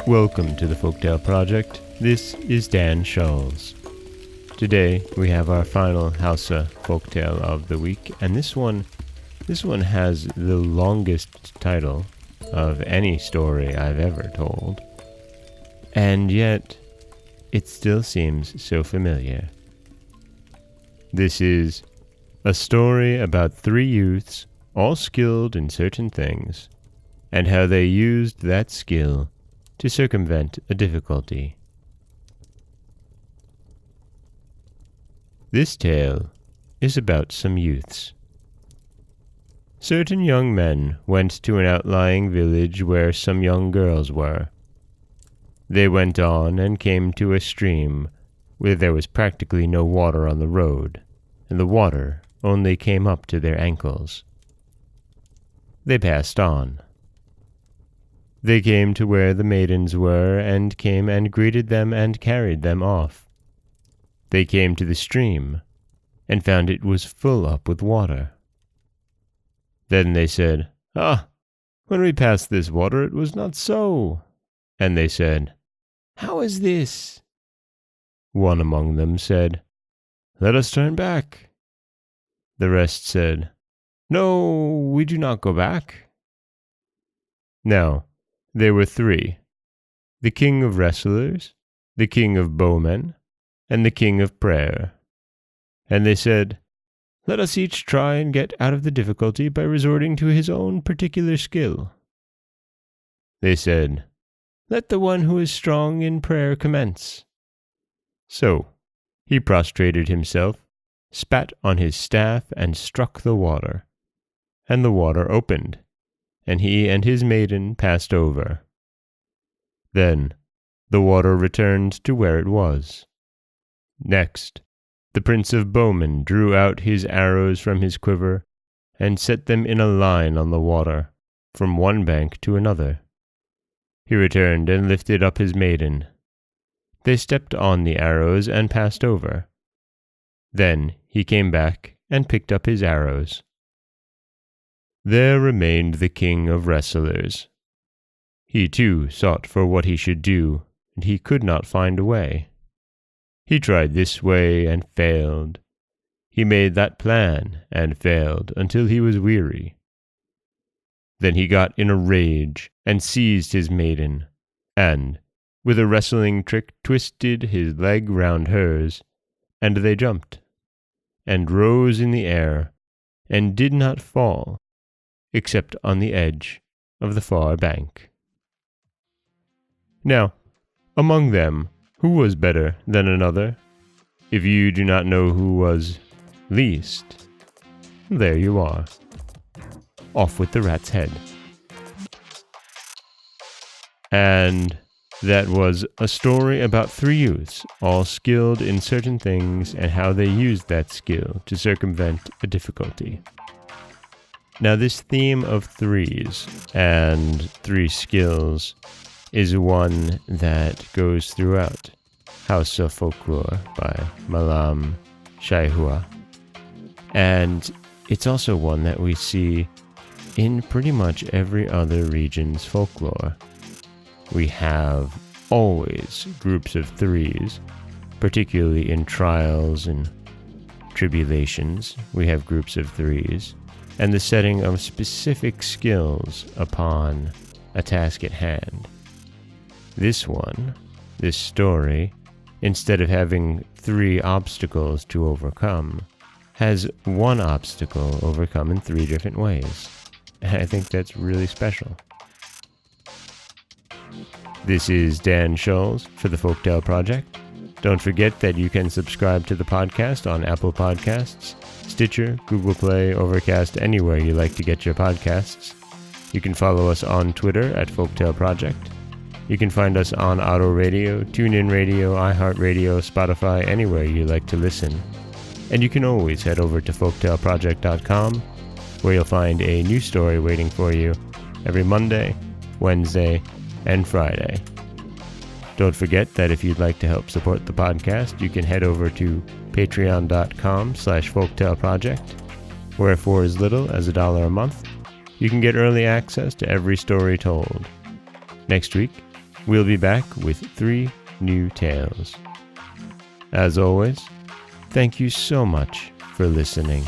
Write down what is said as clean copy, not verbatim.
Welcome to the Folktale Project. This is Dan Scholes. Today we have our final Hausa folktale of the week, and this one has the longest title of any story I've ever told. And yet, it still seems so familiar. This is a story about three youths, all skilled in certain things, and how they used that skill to circumvent a difficulty. This tale is about some youths. Certain young men went to an outlying village where some young girls were. They went on and came to a stream where there was practically no water on the road, and the water only came up to their ankles. They passed on. They came to where the maidens were, and came and greeted them and carried them off. They came to the stream, and found it was full up with water. Then they said, "Ah, when we passed this water it was not so." And they said, "How is this?" One among them said, "Let us turn back." The rest said, "No, we do not go back." Now, there were three: the king of wrestlers, the king of bowmen, and the king of prayer. And they said, "Let us each try and get out of the difficulty by resorting to his own particular skill." They said, "Let the one who is strong in prayer commence." So he prostrated himself, spat on his staff, and struck the water. And the water opened, and he and his maiden passed over. Then the water returned to where it was. Next, the prince of bowmen drew out his arrows from his quiver, and set them in a line on the water, from one bank to another. He returned and lifted up his maiden. They stepped on the arrows and passed over. Then he came back and picked up his arrows. There remained the king of wrestlers. He too sought for what he should do, and he could not find a way. He tried this way and failed. He made that plan and failed until he was weary. Then he got in a rage and seized his maiden, and, with a wrestling trick, twisted his leg round hers, and they jumped, and rose in the air, and did not fall, except on the edge of the far bank. Now, among them, who was better than another? If you do not know who was least, there you are. Off with the rat's head. And that was a story about three youths, all skilled in certain things, and how they used that skill to circumvent a difficulty. Now, this theme of threes and three skills is one that goes throughout Hausa folklore by Maalam, Shaihua. And it's also one that we see in pretty much every other region's folklore. We have always groups of threes, particularly in trials and tribulations. We have groups of threes, and the setting of specific skills upon a task at hand. This story, instead of having three obstacles to overcome, has one obstacle overcome in three different ways. And I think that's really special. This is Dan Scholes for the Folktale Project. Don't forget that you can subscribe to the podcast on Apple Podcasts, Stitcher, Google Play, Overcast, anywhere you like to get your podcasts. You can follow us on Twitter at Folktale Project. You can find us on Auto Radio, TuneIn Radio, iHeartRadio, Spotify, anywhere you like to listen. And you can always head over to folktaleproject.com, where you'll find a new story waiting for you every Monday, Wednesday, and Friday. Don't forget that if you'd like to help support the podcast, you can head over to patreon.com/folktaleproject, where for as little as $1 a month, you can get early access to every story told. Next week, we'll be back with 3 new tales. As always, thank you so much for listening.